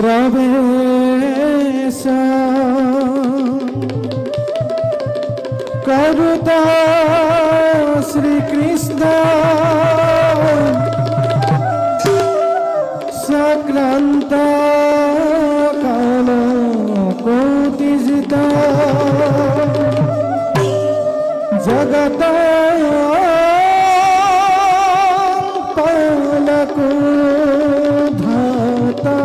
प्रवेश करुता श्री कृष्ण सक्रांत काल कोटिजित जगत पालको धाता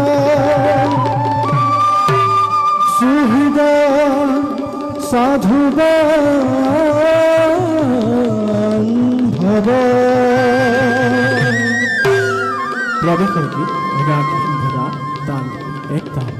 सुहृद साधुवान भव प्रवेश करके राग धरा ताल एक ताल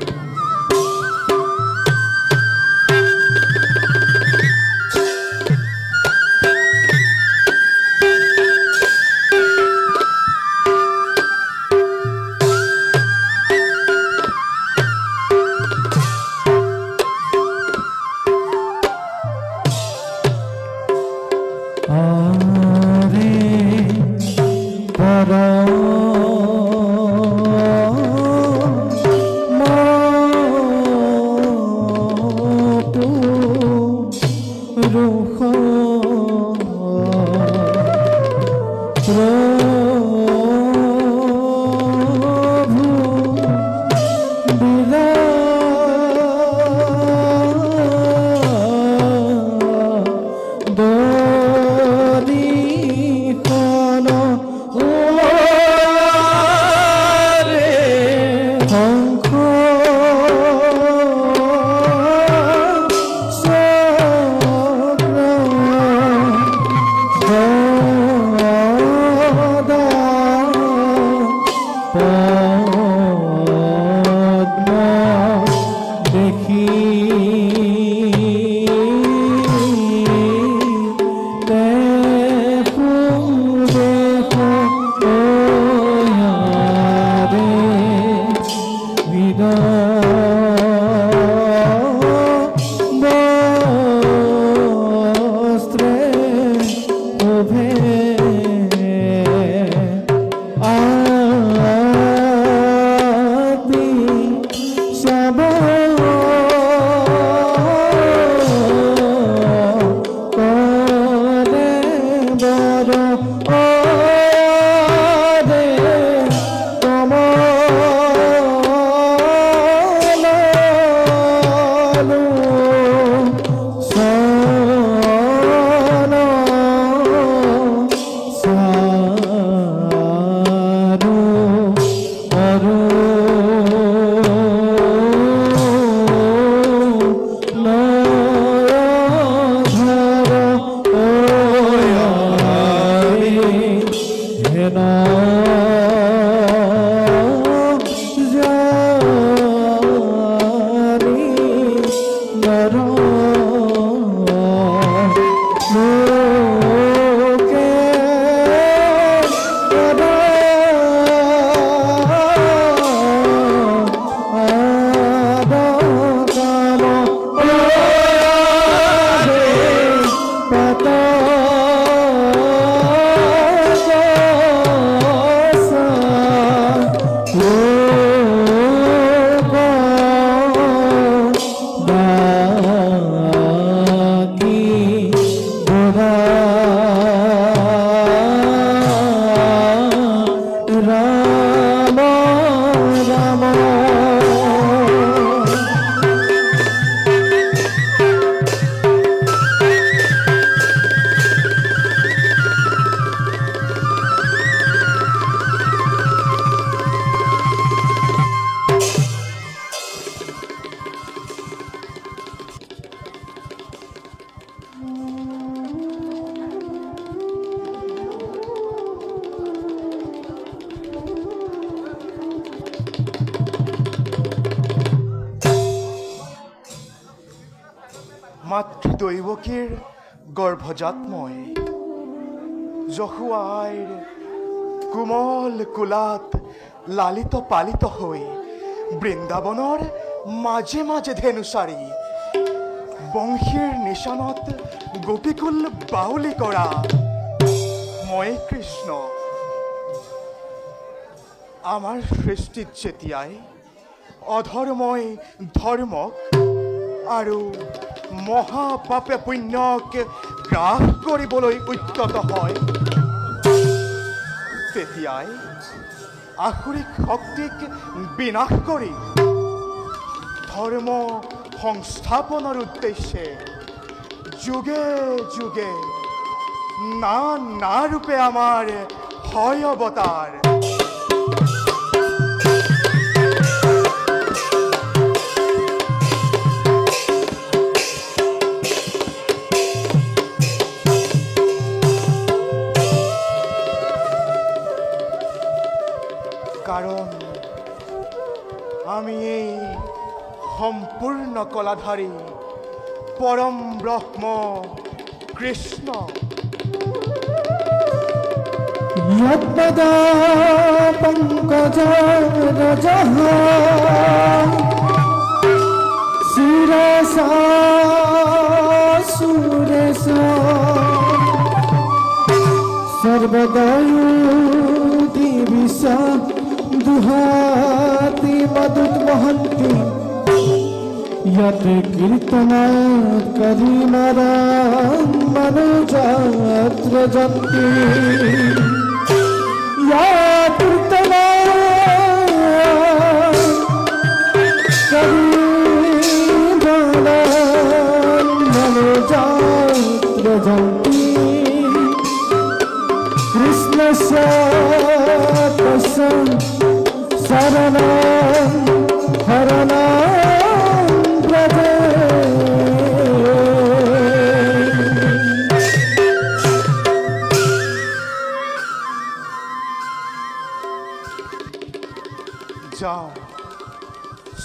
মাতৃদৈৱকীৰ গৰ্ভজাত মই যশোৱা আইৰ কোমল কোলাত লালিত পালিত হৈ বৃন্দাবনৰ মাজে মাজে ধেনুচাৰী বংশীৰ নিশানত গোপীকুল বাউলি কৰা মই কৃষ্ণ আমাৰ সৃষ্টিত যেতিয়াই অধৰ্মই ধৰ্মক আৰু মহাপাপে পুণ্যক গ্ৰাস কৰিবলৈ উদ্যত হয়, তেতিয়াই আসুৰিক শক্তিক বিনাশ কৰি ধৰ্ম সংস্থাপনৰ উদ্দেশ্যে যুগে যুগে নানা ৰূপে আমাৰ হয় অৱতাৰ। কাৰণ আমি এই সম্পূৰ্ণ কলাধাৰী পৰম ব্ৰহ্ম কৃষ্ণ यत्पदा पंकजरजः शिरसा सुरेशा सर्वदायुति विषा दुहाति मदुद्वहन्ति यत् कीर्तनात् करिमरान् मनुजात्र जन्ति या कीर्तना करिमरान् मनुजात्र जन्ति कृष्णस्य तस्य शरणं हरणं व्रजे। যাওঁ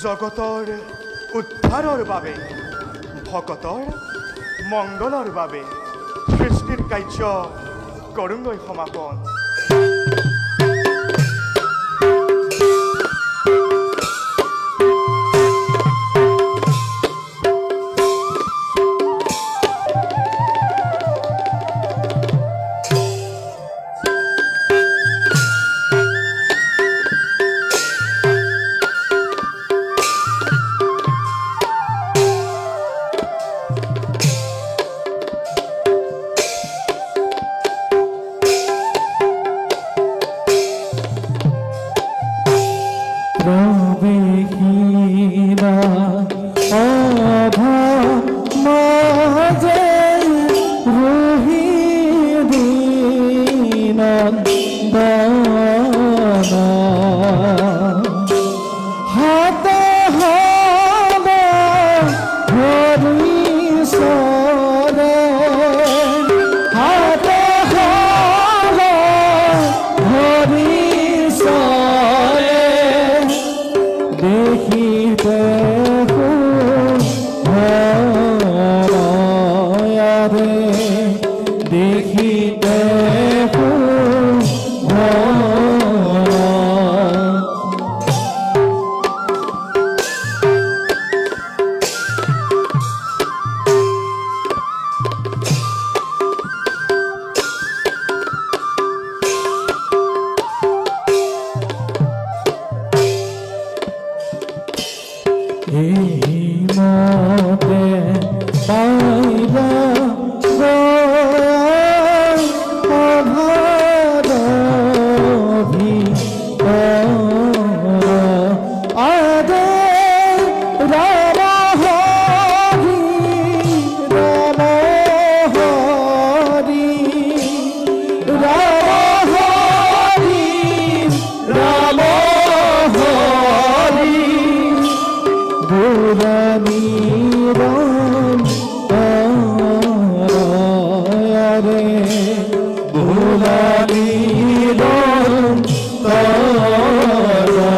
জগতৰ উদ্ধাৰৰ বাবে, ভকতৰ মংগলৰ বাবে সৃষ্টিৰ কাৰ্য কৰোঁগৈ সমাপন। প্রবেশিনা অধা মাঝে রহি দিন দানা হাতে হবে হরি সরে হাতে হবে হরি সরে দেখিতে রে দেখিতে এই মতে পাইবা অভারভি আদে রাম হরি রাম হরি রাম হরি রাম হরি ভুলানিরম তারে ভুলানিরম তারা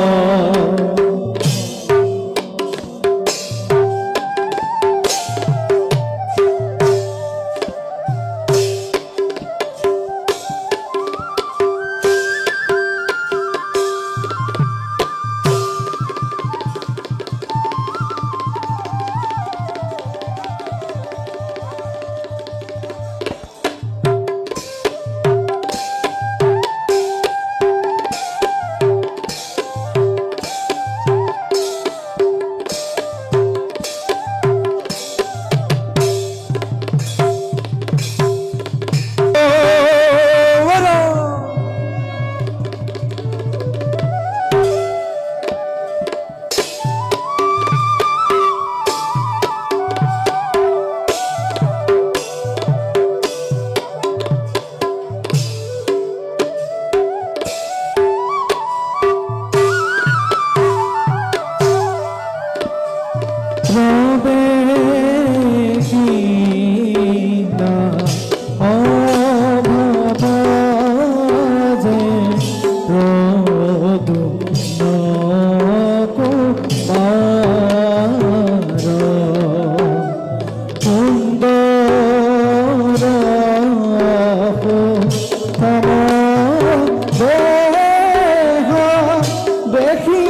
প্রবেশিনা অভাব যে প্রদুম্ন কুমার সুন্দর তম দেহ দেখি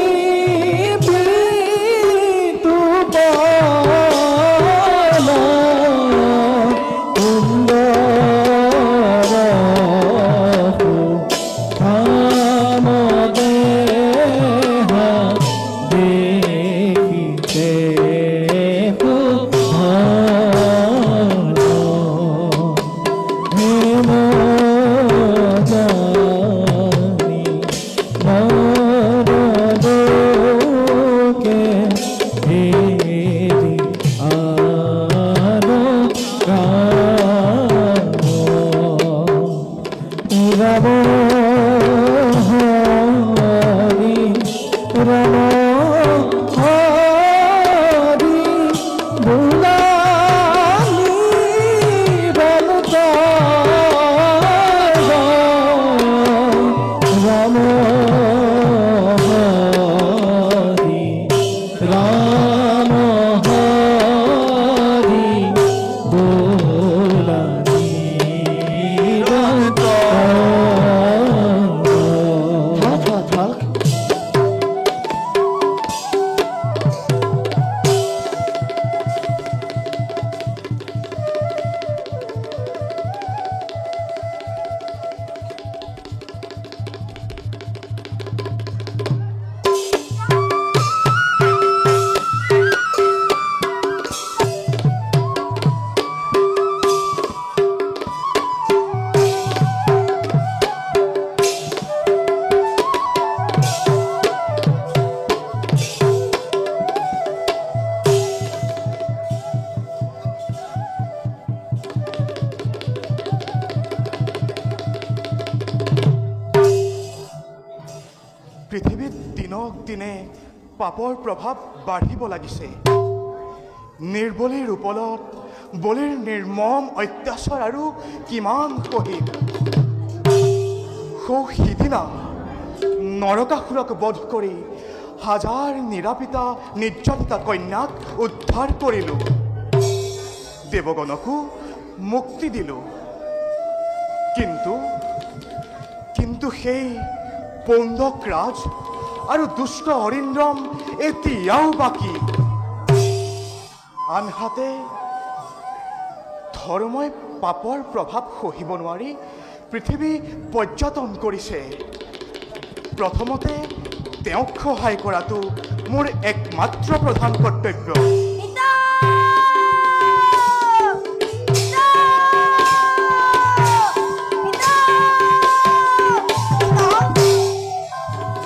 পৃথিৱীত দিনক দিনে পাপৰ প্ৰভাৱ বাঢ়িব লাগিছে। নিৰ্বলীৰ ওপৰত বলিৰ নিৰ্মম অত্যাচাৰ আৰু কিমান সহিম। সিদিনা নৰকাসুৰক বধ কৰি হাজাৰ নিৰাপিতা নিৰ্যাতিতা কন্যাক উদ্ধাৰ কৰিলোঁ, দেৱগণকো মুক্তি দিলোঁ। কিন্তু সেই পৌণ্ডক ৰাজ আৰু দুষ্ট অৰিন্দ্ৰম এতিয়াও বাকী। আনহাতে ধৰ্মই পাপৰ প্ৰভাৱ সহিব নোৱাৰি পৃথিৱী পৰ্যটন কৰিছে। প্ৰথমতে তেওঁক সহায় কৰাটো মোৰ একমাত্ৰ প্ৰধান কৰ্তব্য।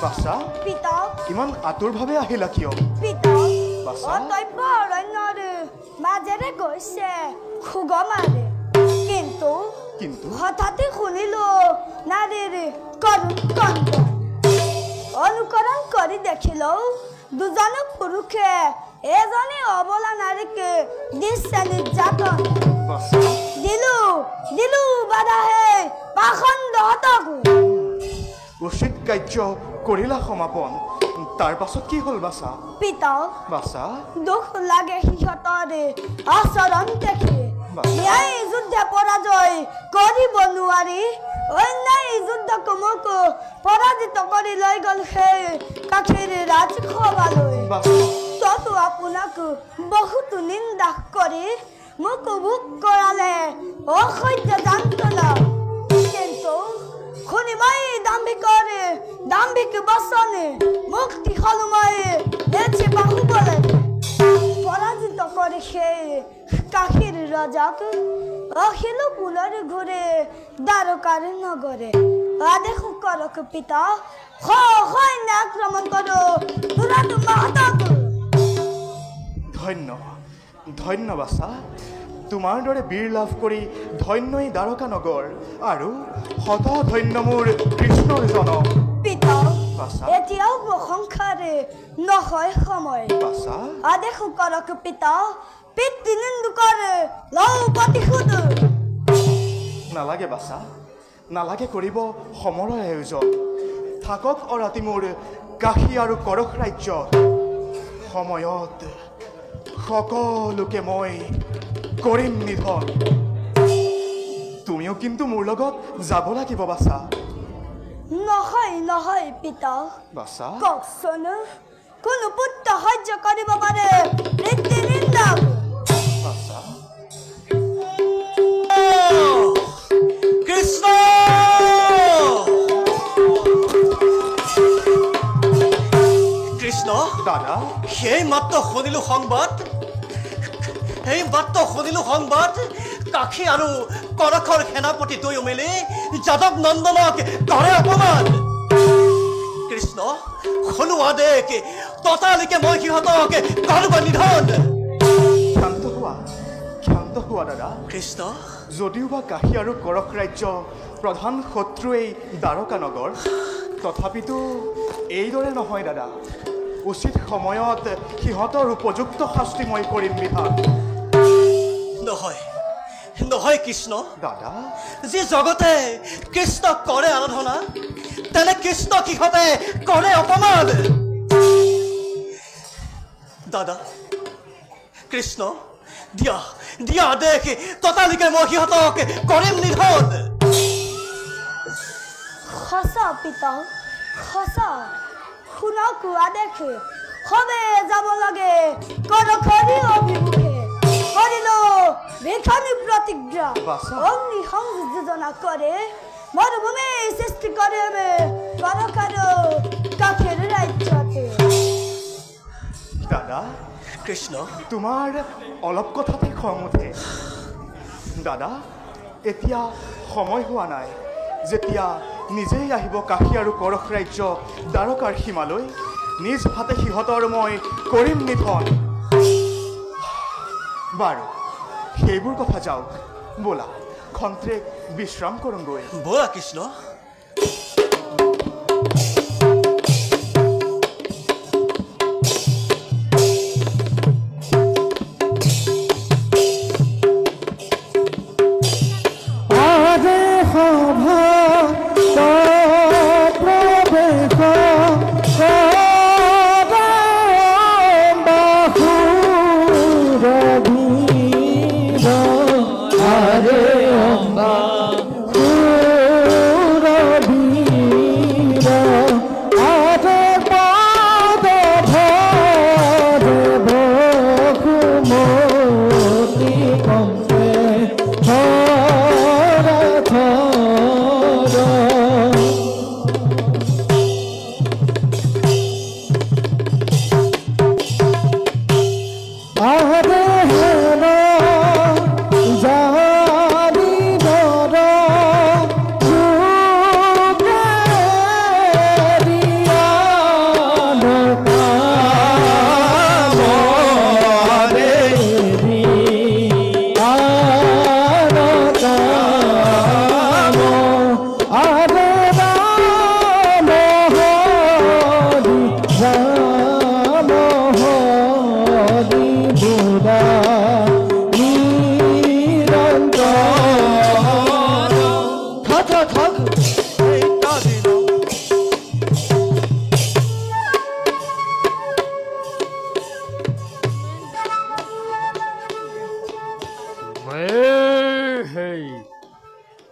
বাছা, ইমান আতুৰভাৱে আহিলা কিয়? মাজেৰে গৈছে খুগমাৰে, কিন্তু হঠাতে শুনিলো নাৰীৰ অনুকৰণ কৰি দেখিলো দুজনে পুৰুষে এজনী অবলা নাৰীকে দিছে নিৰ্যাতন। দিলো বাধাহে পাখণ্ড হতকো। উচিত কাৰ্য কৰিলা সমাপন। তাৰ পাছত কি হ'ল বাছা? বাছা, দুখ লাগে সিহঁতৰ আচৰণ দেখি। ন্যায় যুদ্ধে পৰাজয় কৰিব নোৱাৰি অন্যায় যুদ্ধক মোক পৰাজিত কৰি লৈ গ'ল সেই কাঠিৰ ৰাজসভালৈ। ততো আপোনাক বহুত নিন্দা কৰি মোক ভোগ কৰালে অসহ্য যন্ত্ৰণা। কিন্তু শুনি মই দাম্ভিক বচনে মুক্তি হলো মই এছে বাহুবলে। পরাজিত করে সেই কাঠির রাজাক আহিল পুনর ঘুরে দ্বারকার নগরে। আদেশ করক পিতা, সৈন্য আক্রমণ করো দুরাত মাহাতাক। ধন্য বাছা, তোমাৰ দৰে বীৰ লাভ কৰি ধন্যই দ্বাৰকা নগৰ আৰু শত ধন্য মোৰ কৃষ্ণৰ জনম। পিতা, এতিয়াও প্ৰশংসাৰে নহয় সময়। বাছা, আদেশ কৰক পিতা পিতৃ নিন্দুকৰ লওঁ প্ৰতিশোধ নালাগে বাছা নালাগে কৰিব সমৰৰ আয়োজন থাকক অৰাতি মোৰ কাশী আৰু কৰশ ৰাজ্যত সময়ত সকলোকে মই কৰিম নিধন তুমিও কিন্তু মোৰ লগত যাব লাগিব বাছা নহয় নহয় পিতা বাছা কওকচোন কোনো পুত্ৰ সহ্য কৰিব পাৰে পিতৃ নিন্দক বাছা কৃষ্ণ কৃষ্ণ দাদা সেই মাত্ৰ শুনিলো সংবাদ কাশী আৰু কৰশৰ সেনাপতি দুয়ো মিলি যাদৱ নন্দনক কৰে অপমান কৃষ্ণ শুনো আদেশ ততালিকে মই সিহঁতক কৰিব নিধন ক্ষান্ত হোৱা দাদা কৃষ্ণ যদিও বা কাশী আৰু কৰশ ৰাজ্য প্ৰধান শত্ৰুৱেই দ্বাৰকা নগৰ তথাপিতো এইদৰে নহয় দাদা উচিত সময়ত সিহঁতৰ উপযুক্ত শাস্তি মই কৰিম বিধান নহয় কৃষ্ণ দাদা যি জগতে কৃষ্ণক কৰে আৰাধনা তেনে কৃষ্ণ সিহঁতে কৰে অপমান দাদা কৃষ্ণ দিয়া আদেশ ততালিকে মই সিহঁতক কৰিম নিধন সঁচা পিতা সঁচা শুনক আদেশ সবে যাব লাগে কৰশৰী অভিমুখে কৰিলো ভিখাৰী প্ৰতিজ্ঞা বাছা। অগ্নি সংযোজনা কৰে মৰুভূমি সৃষ্টি কৰে কৰশ আৰু কাশীৰ ৰাজ্যতে দাদা কৃষ্ণ তোমাৰ অলপ কথাতে খং উঠে দাদা এতিয়া সময় হোৱা নাই যেতিয়া নিজেই আহিব কাশী আৰু কৰশ ৰাজ্য দ্বাৰকাৰ সীমালৈ নিজ হাতে সিহঁতৰ মই কৰিম নিধন বাৰু সেইবোৰ কথা যাওক ব'লা খন্ত্ৰে বিশ্ৰাম কৰোঁগৈ ব'লা কৃষ্ণ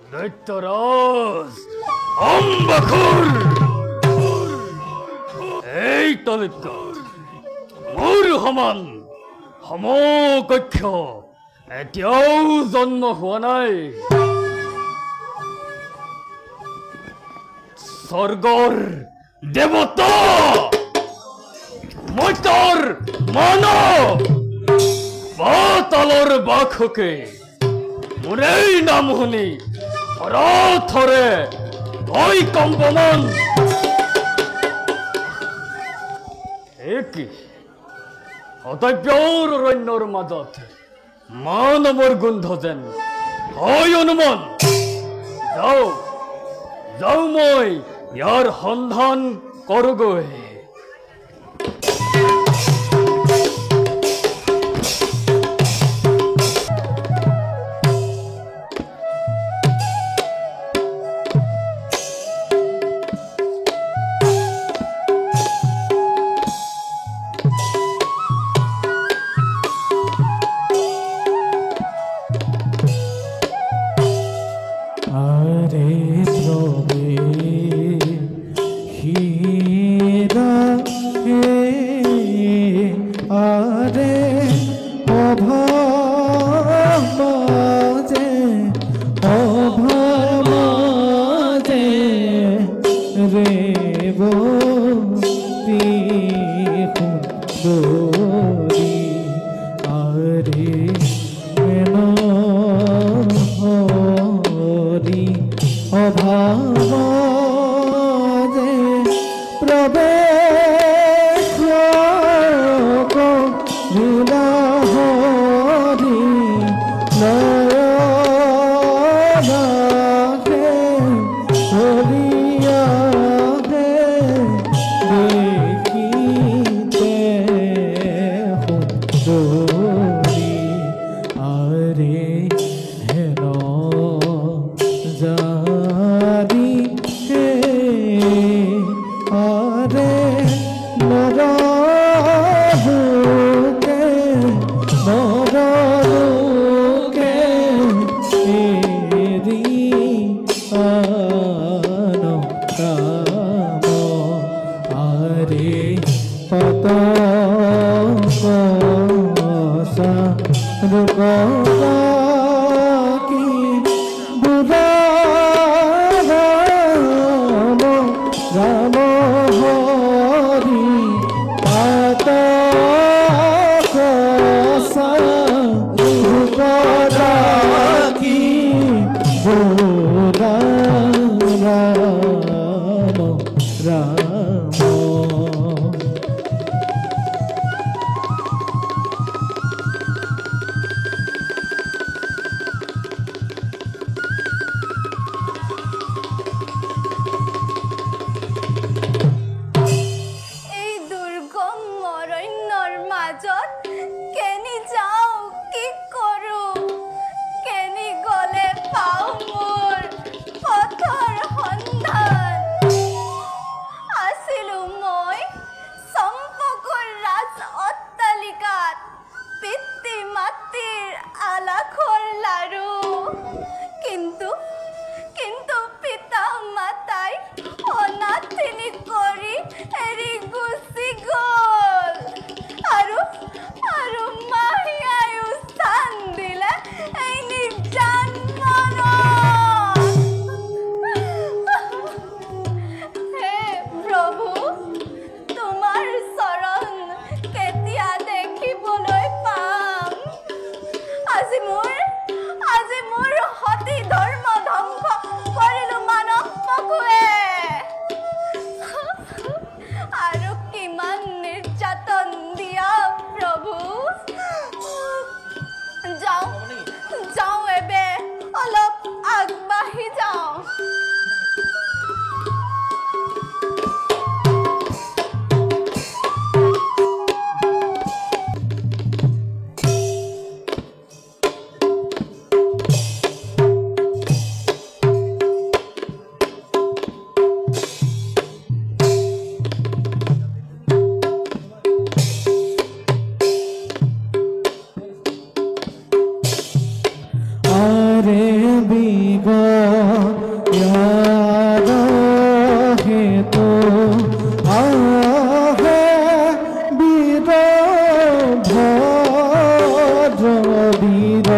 দৈত্যৰাজ অম্বাখুৰ এই তলিত মোৰ সমান সমকক্ষ এতিয়াও জন্ম হোৱা নাই স্বৰ্গৰ দেৱতা মৰ্ত্যৰ মানৱ পাতালৰ বাসকে মোৰ এই নাম শুনি থৰে ভয় কম্পমান একি হতব্যৰ অৰণ্যৰ মাজত মানৱৰ গোন্ধ যেন হয় অনুমান যাওঁ মই ইয়াৰ সন্ধান কৰোগৈ আরে অভামাজে অভামাজে রে বতি সুন্দরী আরে মেন হরি অভামাজে প্রবেশ করিলা হরি নয়নাকে হরিয়া হে দেখিতে সুন্দরী আরে হেন জারি হে আরে নরহুকে নরহুকে এরি আনকাম আরে পতঙ্গসা রূপকি বুড়াম রাম হরি পতঙ্গসা রূপকি বুড়াম রাম রাম এই দুর্গম অৰণ্যৰ মাজত কেনি যাওঁ কি কৰোঁ কেনি গ'লে পাওঁ মোৰ পথৰ সন্ধান আছিলোঁ মই চম্পকৰ ৰাজ অট্টালিকাত পিতৃ মাতৃৰ আলাসৰ লাৰু কিন্তু পিতা মাতাই অনাথিনী কৰি এৰি গুচি গ'ল আৰু মায়ায়ো স্থান দিলে এই নিৰ্জন মনত। হে প্ৰভু তোমাৰ চৰণ কেতিয়া দেখিবলৈ পাম আজি মোৰ সতী ধৰ্ম ধ্বংস কৰিলো মানৱ পশুৱে আৰু কিমান নিৰ্যাতন দিয়া প্ৰভু যাওঁ এবে অলপ আগবাঢ়ি যাওঁ। আরে বিগ ইয়ার হেতু আহে বীর ভদ্র বীর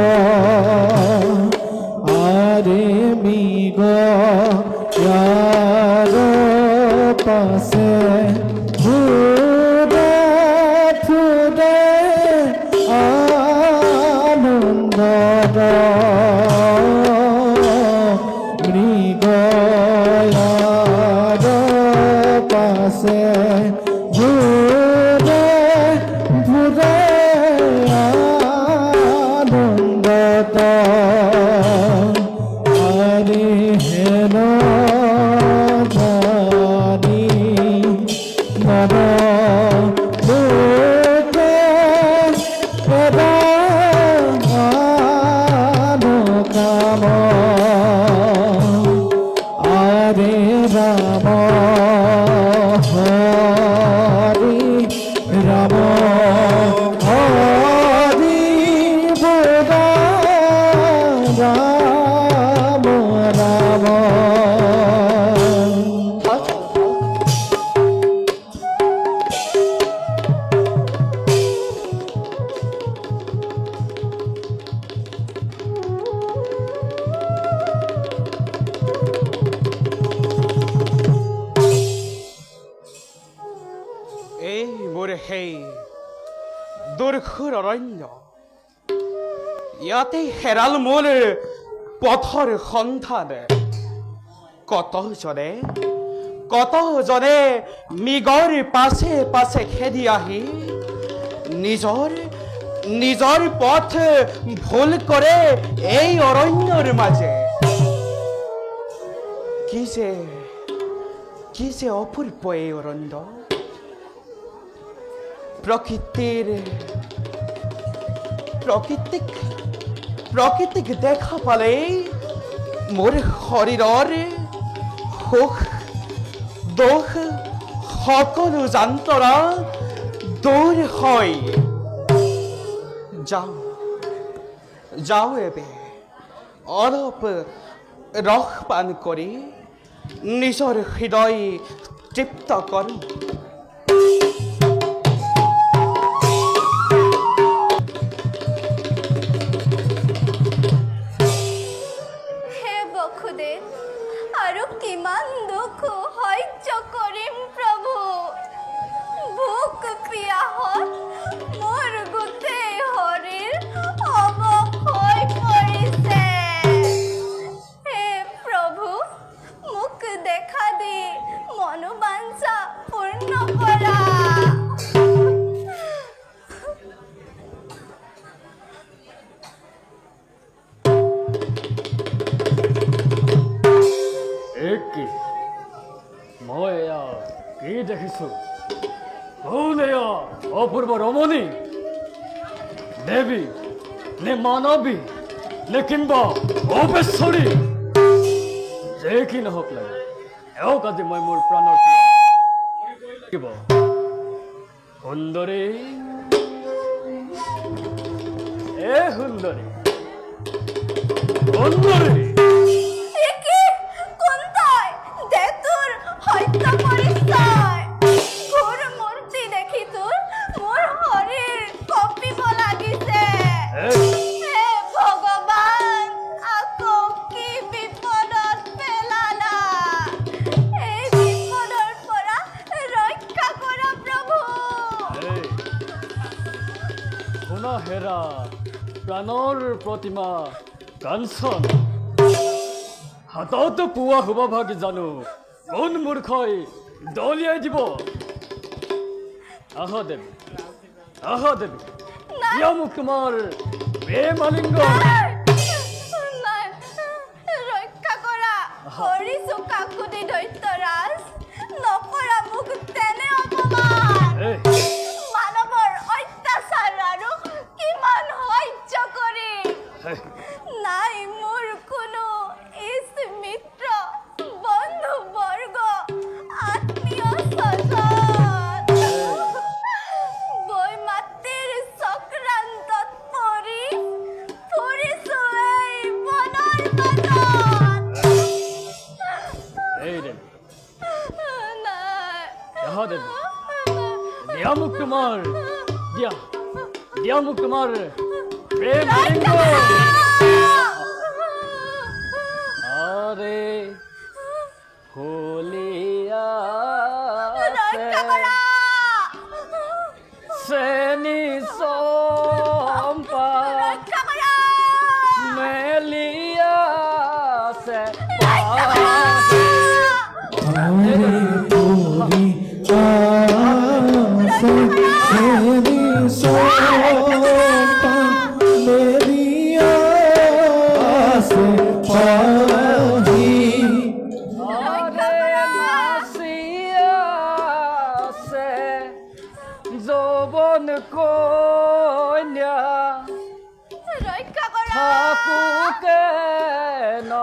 আরে বিগ ইয়ার পাশে ঘুরে ফুরে আনন্দ মৃগয়ার পাশে ঘুরে ঘুরে আনন্দ আরে হেন জানি নর লোকে এরা কাম আরে রাম হরি রাম দুৰ্ঘৰ অৰণ্য ইয়াতে হেৰাল মোৰ পথৰ সন্ধান কতজনে মৃগৰ পাছে পাছে খেদি আহি নিজৰ পথ ভুল কৰে এই অৰণ্যৰ মাজে কি যে অপূৰ্ব এই অৰণ্য প্ৰকৃতিক দেখা পালেই মোৰ শৰীৰৰ সুখ দুখ সকলো যন্ত্ৰণা দূৰ হয় যাওঁ এবে অলপ ৰস পান কৰি নিজৰ হৃদয় তৃপ্ত কৰোঁ আৰু কিমান দুখ সহ্য কৰিম প্ৰভু ভোক পিয়াহত মোৰ গোটেই শৰীৰ অৱশ হৈ পৰিছে হে প্ৰভু মোক দেখা দি মনোবাঞ্ছা পূৰ্ণ কৰা মই এয়া কি দেখিছো কোন এয়া অপূৰ্ব ৰমণী দেৱী নে মানৱী নে কিম্বা অপেশ্বৰী যে কি নহওক লাগে এওক আজি মই মোৰ প্ৰাণৰ লাগিব সুন্দৰী সুন্দৰী হেৰা প্ৰাণৰ প্ৰতিমা কাঞ্চন হাতত পোৱা শুভ ভাগি জানো কোন মূৰ্খই দলিয়াই দিব আহা দেৱী দিয়া মোক তোমাৰ প্ৰেম আলিংগন ৰক্ষা কৰা হৰিছো কাকুতি দৈত্যৰাজ নকৰা মোক তেনে অপমান মানৱৰ অত্যাচাৰ আৰু কিমান সহ্য কৰি নাই মোৰ কোনো ইষ্ট মিত্ৰ বন্ধু বৰ্গ আত্মীয় স্বজন বৈ মাতৃৰ চক্ৰান্তত ফুৰিছো এই বনৰ মাজত দিয়া মোক তোমাৰ দিয়া মোক তোমাৰ প্ৰেম আলিংগন আৰে হোলিয়া চেনি চম্পা মেলিয়া সে যৌবন কন্যা ৰক্ষা কৰা থাকুকে ন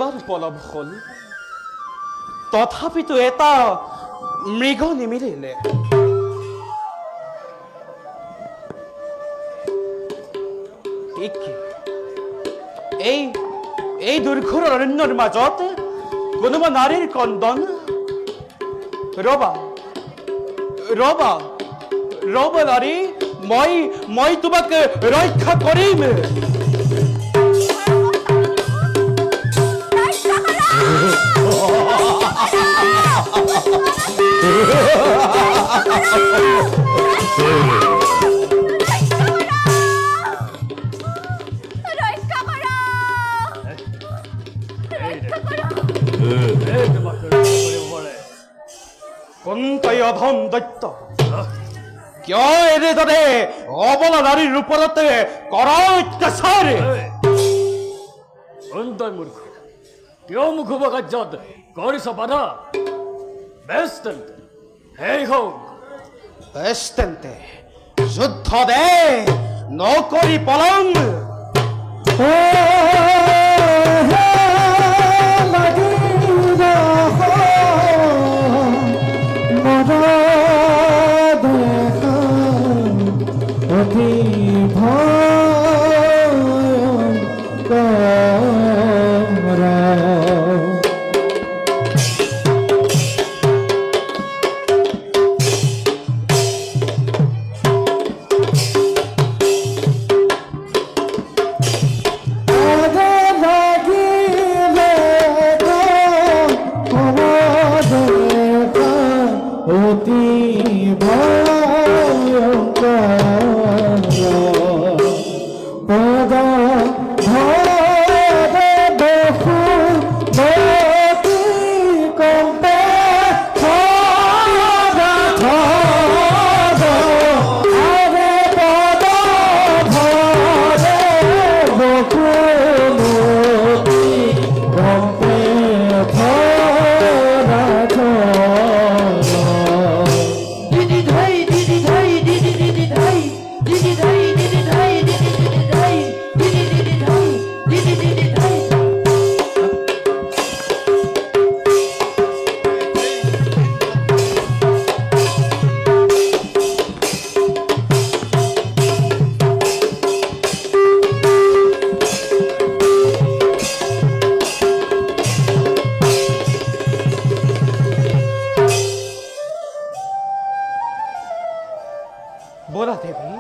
ইমান পলম হ'ল তথাপিতো এটা মৃগ নিমিলিলে। এই দুৰ্ঘৰ অৰণ্যৰ মাজত কোনোবা নাৰীৰ কন্দন। ৰবা ৰবা ৰবা নাৰী, মই তোমাক ৰক্ষা কৰিম। কোনটাই অধম দৈত্য, কিয় এনেদৰে অবলা নাৰীৰ ওপৰতে কৰা অত্যাচাৰ? কোনটাই মূৰ্খ, কিয় মুখুব কাৰ্যত কৰিছ বাধা? বেছ তেন্তে সেই হওক। বেছ তেন্তে যুদ্ধ দে, নকৰি পলম। বলা দেবী,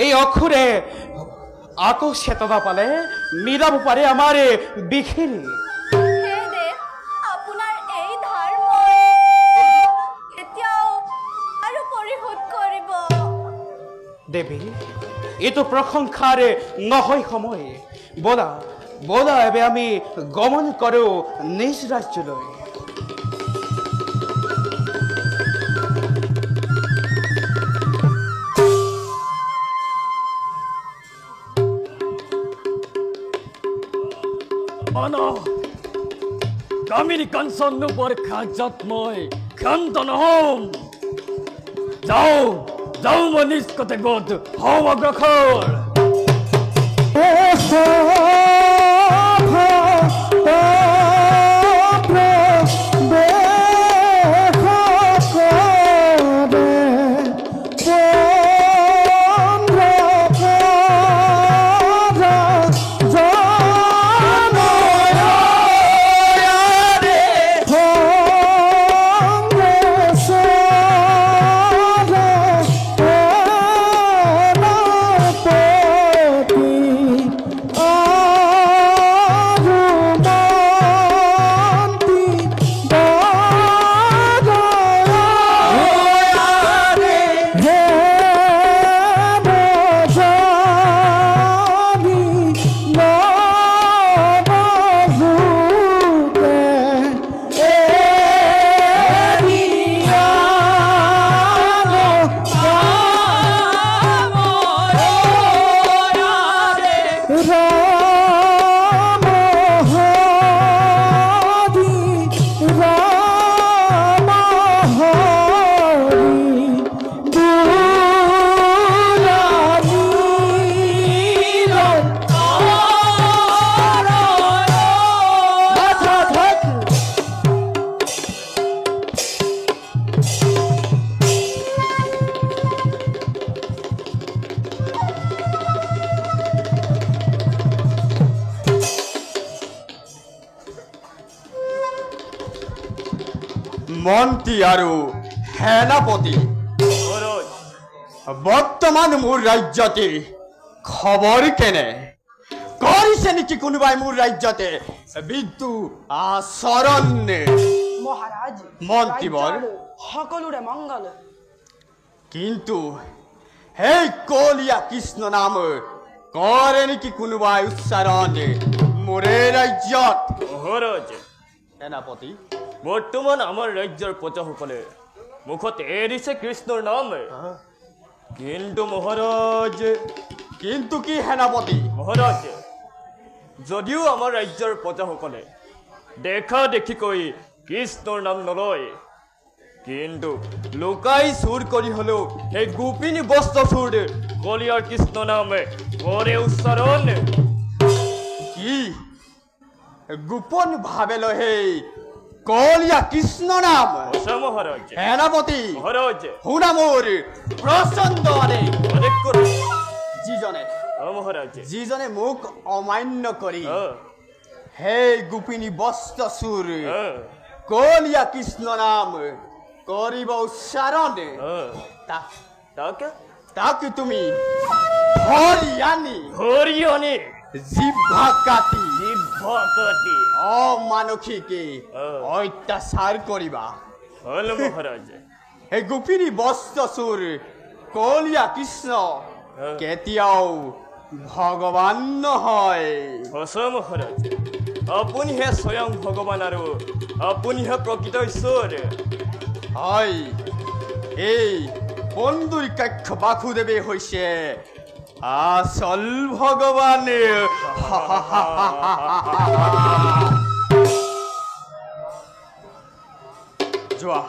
এই অক্ষৰে আকৌ চেতনা পালে মিলাব পাৰে আমাৰ বিখিনি। আপোনাৰ এই ধাৰ এতিয়াও আৰু পৰিশোধ কৰিব। দেবী, এইটো প্ৰশংসাৰ নহয় সময়। বলা বলা এবে আমি গমন কৰো নিজ ৰাজ্যলৈ। কামিনী কাঞ্চন নোপোৱাৰ কাৰ্যত মই ক্ষান্ত নহম। যাওঁ যাওঁ, মই নিজ কৰ্তব্যত হওঁ অগ্ৰসৰ। Oh মন্ত্ৰী আৰু সেনাপতি মহাৰাজ বৰ্তমান মোৰ ৰাজ্যতে খবৰ কেনে কৰিছে নেকি কোনোবাই মোৰ ৰাজ্যতে বিদ্যু আচৰণ মহাৰাজ মন্ত্ৰীবৰ ৰাজ্যৰ সকলোৰে মংগল কিন্তু সেই কলীয়া কৃষ্ণ নাম কৰে নেকি কোনোবাই উচ্চাৰণ মোৰে ৰাজ্যত মহাৰাজ সেনাপতি বৰ্তমান আমাৰ ৰাজ্যৰ প্ৰজাসকলে মুখত এৰিছে কৃষ্ণৰ নাম কিন্তু মহাৰাজ কিন্তু কি সেনাপতি মহাৰাজ যদিও আমাৰ ৰাজ্যৰ প্ৰজাসকলে দেখা দেখিকৈ কৃষ্ণৰ নাম নলয় কিন্তু লুকাই চুৰ কৰি হলেও সেই গোপিনী বস্ত্ৰ চুৰ কলীয়াৰ কৃষ্ণ নাম কৰে উচ্চাৰণ কি গোপন ভাৱে লয় সেই কলীয়া কৃষ্ণ নাম সঁচা মহাৰাজ সেনাপতি মহাৰাজ শুনা মোৰ প্ৰচণ্ড আদেশ আদেশ কৰে যিজনে মহাৰাজ যিজনে মোক অমান্য কৰি অ, সেই গোপিনী বস্ত্ৰ চুৰ অ, কলীয়া কৃষ্ণ নাম কৰিব উচ্চাৰণ অ। তাক তাকে তাক তুমি ধৰি আনি হৰিয়নি জিভা কাটি জিভ্ভাকাতি অমানসিকে অত্যাচাৰ কৰিবা হল মহাৰাজ এই গোপিনী বস্ত্ৰ চুৰ কলীয়া কৃষ্ণ কেতিয়াও ভগৱান নহয় সঁচা মহাৰাজ আপুনিহে স্বয়ং ভগৱান আৰু আপুনিহে প্ৰকৃত ঈশ্বৰ হয় এই পণ্ডুৰিকাক্ষ বাসুদেৱে হৈছে আচল ভগৱান যোৱা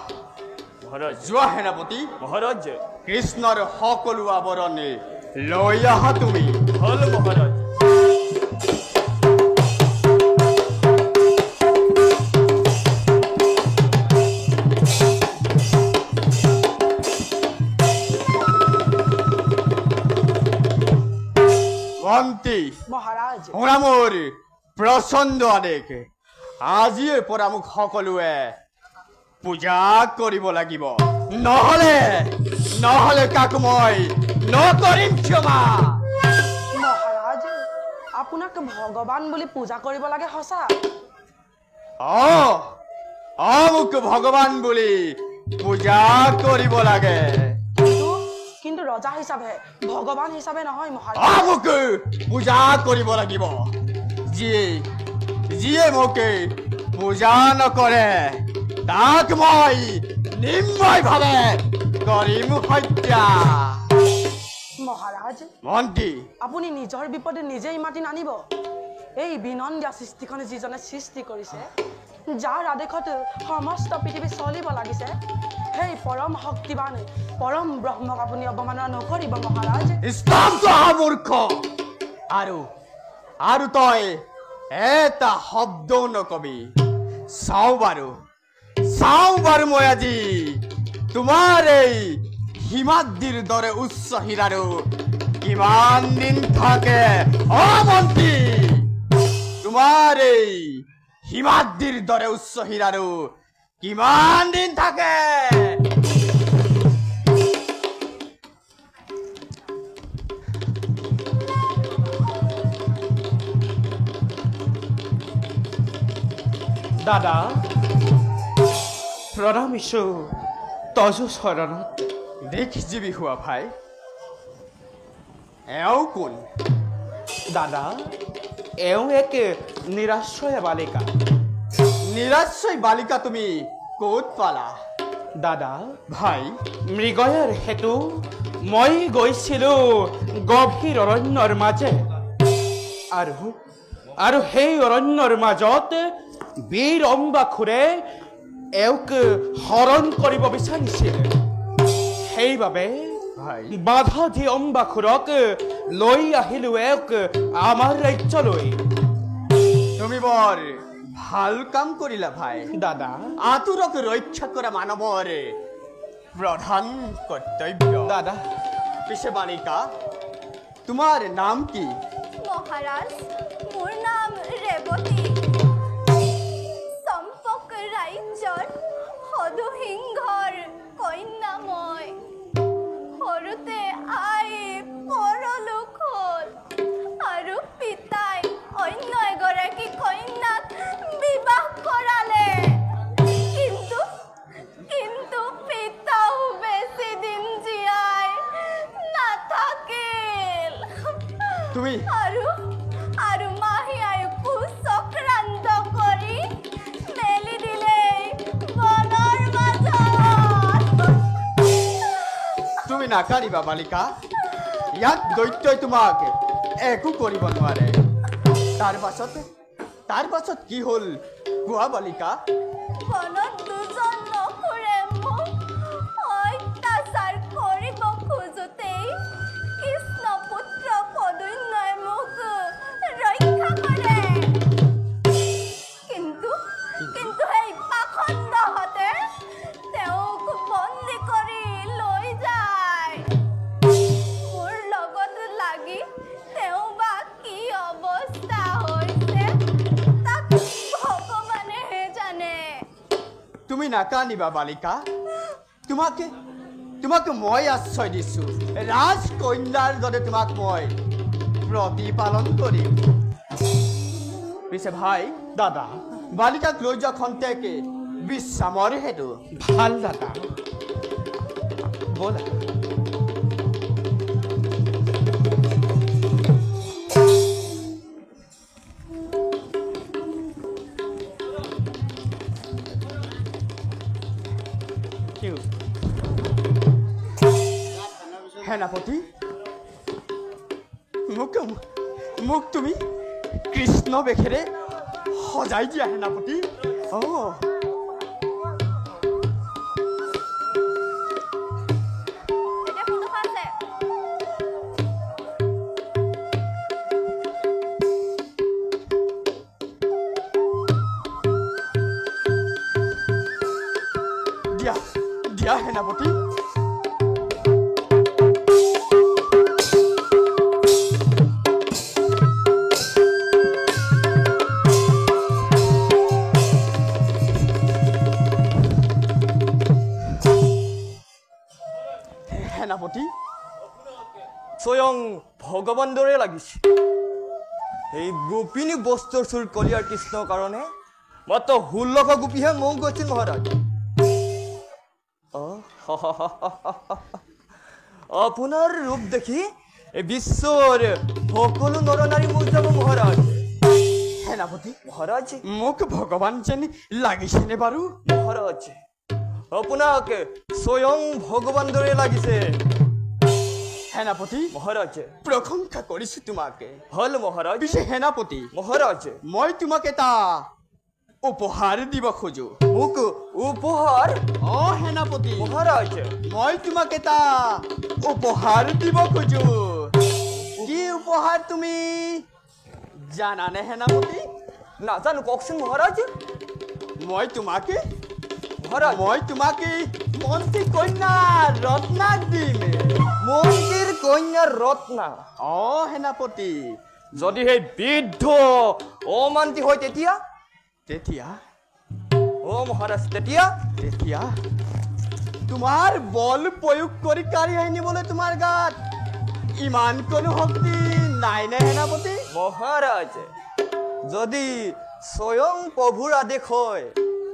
মহাৰাজ যোৱা সেনাপতি মহাৰাজ কৃষ্ণৰ সকলো আৱৰণ লৈ আহা তুমি হল মহাৰাজ মন্ত্ৰী মহাৰাজ শুনা মোৰ প্ৰচণ্ড আদেশ আজিৰ পৰা মোক সকলোৱে পূজা কৰিব লাগিব নহলে নহলে কাকো মই নকৰিম ক্ষমা মহাৰাজ আপোনাক ভগৱান বুলি পূজা কৰিব লাগে সঁচা মোক ভগৱান বুলি পূজা কৰিব লাগে কিন্তু ৰজা হিচাপে ভগৱান হিচাপে নহয় মহাৰাজ মোক পূজা কৰিব লাগিব যিয়ে যিয়ে মোক পূজা নকৰে তাক মই নিৰ্ময়ভাৱে কৰিম হত্যা মহাৰাজ মন্ত্ৰী আপুনি নিজৰ বিপদে নিজেই মাতি নানিব এই বিনন্দীয়া সৃষ্টিখনে যিজনে সৃষ্টি কৰিছে যাৰ আদেশত সমস্ত পৃথিৱী চলিব লাগিছে সেই পৰম শক্তিবান পৰম ব্ৰহ্মক আপুনি অৱমাননা নকৰিব মহাৰাজ স্তব্ধ মূৰ্খ আৰু তই এটা শব্দও নকবি চাওঁ বাৰু মই আজি তোমাৰ এই হিমাদ্ৰীৰ দৰে উচ্চ হীৰাৰো কিমান দিন থাকে মন্ত্ৰী তোমাৰ এই হিমাদ্ৰীৰ দৰে উচ্চ হীৰাৰো কিমান দিন থাকে দাদা প্ৰণামিছো তজু চৰণত দেখিজিবি হোৱা ভাই এওঁ কোন দাদা এওঁ এক নিৰাশ্ৰয় বালিকা নিৰাশ্ৰয় বালিকা তুমি ক'ত পালা দাদা ভাই মৃগয়াৰ হেতু মই গৈছিলো গভীৰ অৰণ্যৰ মাজে আৰু সেই অৰণ্যৰ মাজত বীৰ অম্বাসুৰে এওঁক হৰণ কৰিব বিচাৰিছিল সেইবাবে বাধা দি অম্বাসুৰক লৈ আহিলো এওঁক আমাৰ ৰাজ্যলৈ তুমি বৰ ভাল কাম কৰিলা ভাই দাদা আতুৰক ৰক্ষা কৰা মানৱৰ প্ৰধান কৰ্তব্য দাদা পিছে বালিকা তোমাৰ নাম কি মহাৰাজ মোৰ নাম ৰেবতী সম্পক ৰাজ্যৰ সদু তুমি আৰু মাহীয়াইকো চক্ৰান্ত কৰি মেলি দিলে বনৰ মাজত। তুমি নাকাৰিবা বালিকা, ইয়াত দৈত্যই তোমাক একো কৰিব নোৱাৰে। তাৰ পাছত কি হ'ল কোৱা বালিকা? বনত দুজন নকুৰে মোক অত্যাচাৰ কৰিব খোজোতেই কৃষ্ণ পুত্ৰ পদুন্নই মোক ৰক্ষা কৰে। কিন্তু সেই পাখণ্ডহঁতে তেওঁক বন্দী কৰি লৈ যায়। মোৰ লগত লাগি তেওঁ বা কি অৱস্থা হৈছে তাক ভগৱানেহে জানে। তুমি নাকান্দিবা বালিকা, তোমাকে মই আশ্ৰয় দিছো। ৰাজকন্যাৰ দৰে তোমাক মই প্ৰতিপালন কৰিম। পিছে ভাই, দাদা বালিকাক লৈ যোৱা খন্তেকে বিশ্ৰামৰ হেতু। ভাল দাদা। ব'লা। সেনাপতি, মোক তুমি কৃষ্ণ বেশেৰে সজাই দিয়া সেনাপতি। দিয়া সেনাপতি। সেনাপতি, স্বয়ং ভগৱান দৰে লাগিছে। এই গোপিনী বস্তুৰ চুৰ কলিয়াৰ কৃষ্ণৰ কাৰণে মাত্ৰ 1600 গোপীহে মৌ গৈছিল মহাৰাজ। আপোনাৰ ৰূপ দেখি এই বিশ্বৰ সকলো নৰ নাৰী মোৰ যাব মহাৰাজ। সেনাপতি মহাৰাজ, মোক ভগৱান যেন লাগিছেনে বাৰু? মহাৰাজ, আপোনাক স্বয়ং ভগৱান দৰে লাগিছে। সেনাপতি মহাৰাজ, প্ৰশংসা কৰিছো তোমাকে। হল মহাৰাজ। পিছে সেনাপতি মহাৰাজ, মই তোমাক এটা উপহাৰ দিব খোজো। মোক উপহাৰ? সেনাপতি মহাৰাজ, মই তোমাক এটা উপহাৰ দিব খোজো। কি উপহাৰ তুমি জানানে সেনাপতি? নাজানো, কওকচোন মহাৰাজ। মই তোমাকে মন্ত্ৰী কন্যা ৰত্নাক দিম। মন্ত্ৰীৰ কন্যা ৰত্না? সেনাপতি, যদি সেই বৃদ্ধ অমান্তি হয় তেতিয়া মহাৰাজ তেতিয়া তোমাৰ বল প্ৰয়োগ কৰি কাঢ়ি আনিবলৈ তোমাৰ গাত ইমান কোনো শক্তি নাই নে সেনাপতি? মহাৰাজ, যদি স্বয়ং প্ৰভুৰ আদেশ হয়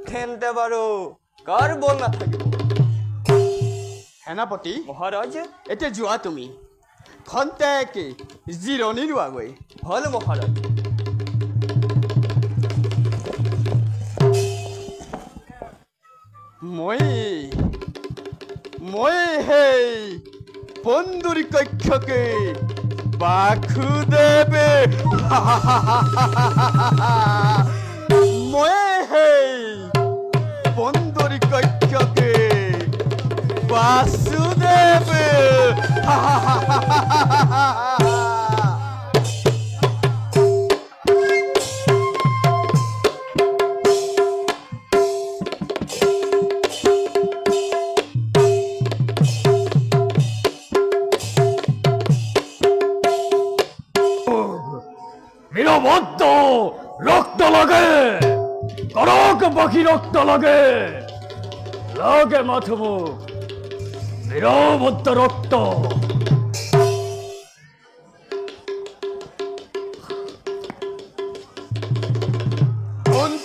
তেন্তে বাৰু কাৰ বল নাথাকিব? সেনাপতি মহাৰাজ, এতিয়া যোৱা তুমি, খন্তেকে জিৰণি লোৱাগৈ। হল মহাৰাজ। মই সেই বন্দুৰী কক্ষকে বাসুদেৱে মই সেই বন্দুৰী কক্ষকে বাসুদেৱে নিৰবদ্ধ ৰক্ত লাগে, কৰক বাকি ৰক্ত লাগে, লাগে মাথমুখ নিৰবদ্ধ ৰক্ত।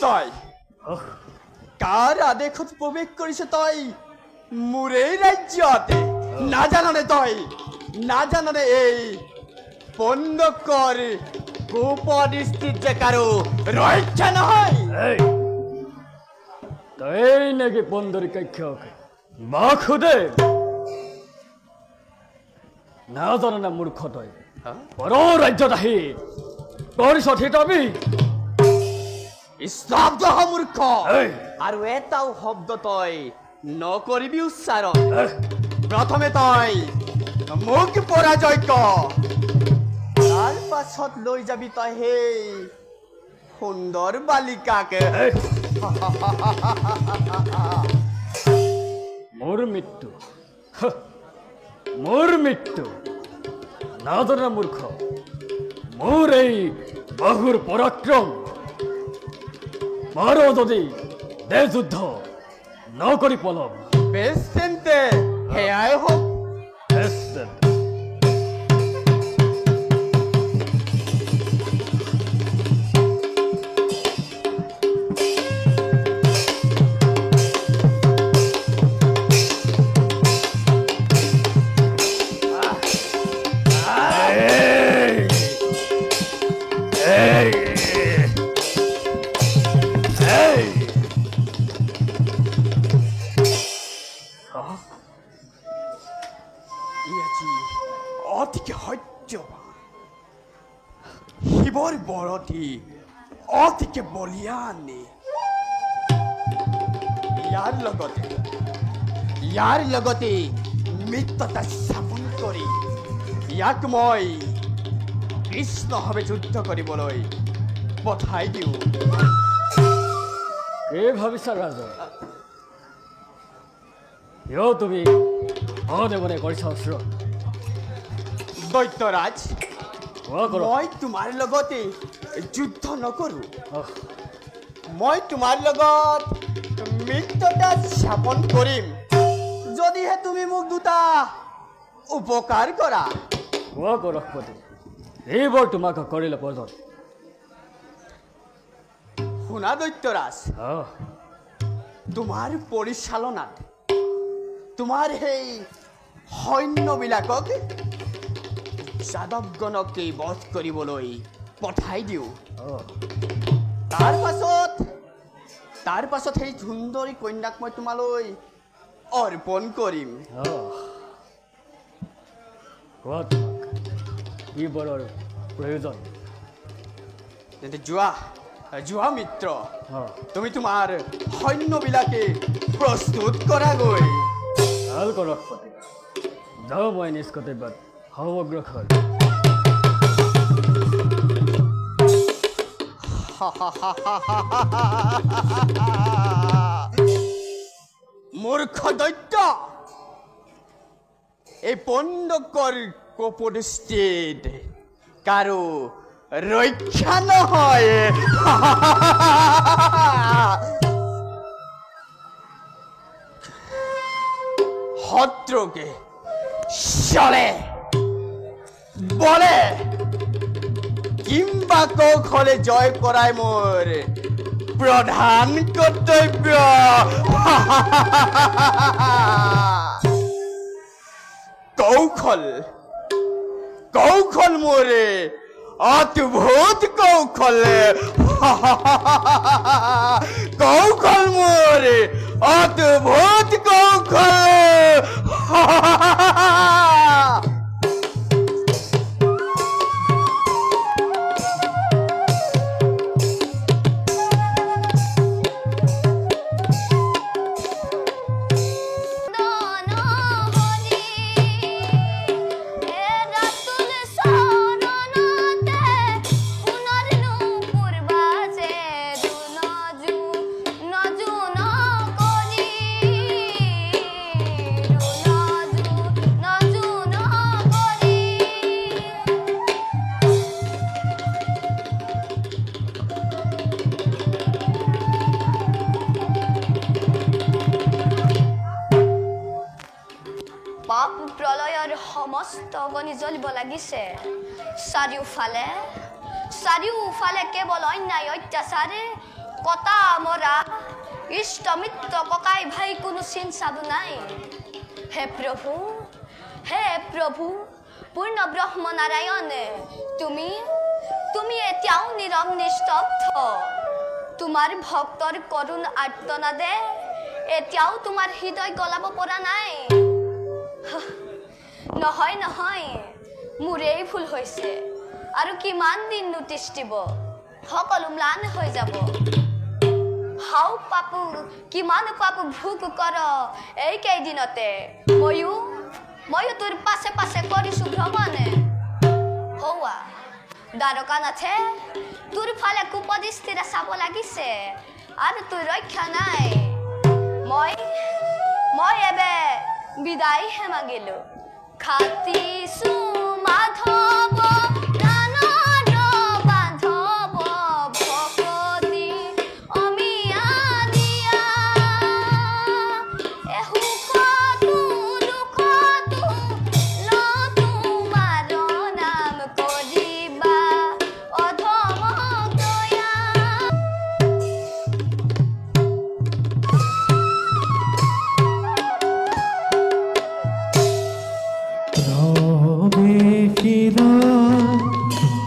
তই কাৰ আদেশত প্ৰৱেশ কৰিছ? তই মোৰেই ৰাজ্যতে নাজাননে? তই নাজাননে এই বন্ধ কৰ কুপদৃষ্টিত যে কাৰো ৰক্ষা নহয়। এই তই নেকি বন্দৰী কক্ষক বাসুদেৱ? নাজানো না মূৰ্খ তই পৰ ৰাজ্যত আহি কৰিছ থিতাবি। স্তব্ধ হ মূৰ্খ, এই আৰু এটাও শব্দ তই নকৰিবি উচ্চাৰণ। প্ৰথমে তই মোক পৰাজয় কৰ, তাৰ পাছত লৈ যাবি তই সেই সুন্দৰ বালিকাকে। মোৰ মৃত্যু মোৰ মৃত্যু নাজানো মূৰ্খ। মোৰ এই বাহুৰ পৰাক্ৰম মাৰ যদি দে যুদ্ধ নকৰি পলম। বেছ তেন্তে সেয়াই হওক। অতিকে সত্যবান, শিৱৰ বৰতি অতিকে বলিয়ানী। ইয়াৰ লগতে মিত্ৰতা স্থাপন কৰি ইয়াক মই কৃষ্ণভাৱে যুদ্ধ কৰিবলৈ পঠাই দিওঁ। এই ভাবিছা ৰাজা? কিয় তুমি মনে মনে কৰিছা অস্ত্ৰ? দৈত্যৰাজ, কোৱা কৰ। মই তোমাৰ লগতে যুদ্ধ নকৰোঁ। মই তোমাৰ লগত মিত্ৰতা স্থাপন কৰিম যদিহে তুমি মোক দুটা উপকাৰ কৰা। কোৱা কৰ ৰঘুপতি, এইবোৰ তোমাক কৰিলে প্ৰয়োজন। শুনা দৈত্যৰাজ, আহ, তোমাৰ পৰিচালনাত তোমাৰ সেই সৈন্যবিলাকক যাদৱগণকে বধ কৰিবলৈ পঠাই দিওঁ। তাৰ পাছত সেই সুন্দৰী কন্যাক মই তোমালৈ অৰ্পণ কৰিম। কোৱা তোমাক কি বৰৰ প্ৰয়োজন? তেন্তে যোৱা মিত্ৰ, তুমি তোমাৰ সৈন্যবিলাকে প্ৰস্তুত কৰাগৈ। ভাল কৰ ৰঘুপতি, যাওঁ মই নিজ কৰ্তব্যত সমগ্ৰ মূৰ্খ দৈত্য, এই পণ্ডকৰ কোপদৃষ্টিত কাৰো ৰক্ষা নহয়। শত্ৰুকে চলে বলে কিংবা কৌশলে জয় কৰাই মোৰ প্ৰধান কৰ্তব্য। কৌশল মোৰ অদ্ভুত কৌশল। কৌশল মোৰ অদ্ভুত কৌশল। পাপ প্ৰলয়ৰ সমস্ত অগ্নি জ্বলিব লাগিছে। চাৰিওফালে কেৱল অন্যায় অত্যাচাৰে কটা মৰা, ইষ্ট মিত্ৰ ককাই ভাই কোনো চিন চাব নাই। হে প্ৰভু পূৰ্ণ ব্ৰহ্ম নাৰায়ণ তুমি এতিয়াও নীৰৱ নিস্তব্ধ তোমাৰ ভক্তৰ কৰুণ আৰ্তনাদে এতিয়াও তোমাৰ হৃদয় গলাব পৰা নাই নহয় মোৰেই ভুল হৈছে আৰু কিমান দিন তিষ্ঠিব সকলো ম্লান হৈ যাব হাও পাপু কিমান পাপু ভোগ কৰ এই কেইদিনতে ময়ো তোৰ পাছে পাছে কৰিছো ভ্ৰমণ হৌৱা দ্বাৰকানাথে তোৰ ফালে কুপদৃষ্টিৰে চাব লাগিছে আৰু তোৰ ৰক্ষা নাই মই এবে বিদায়হে মাগিলো খাতিছো মাধৱ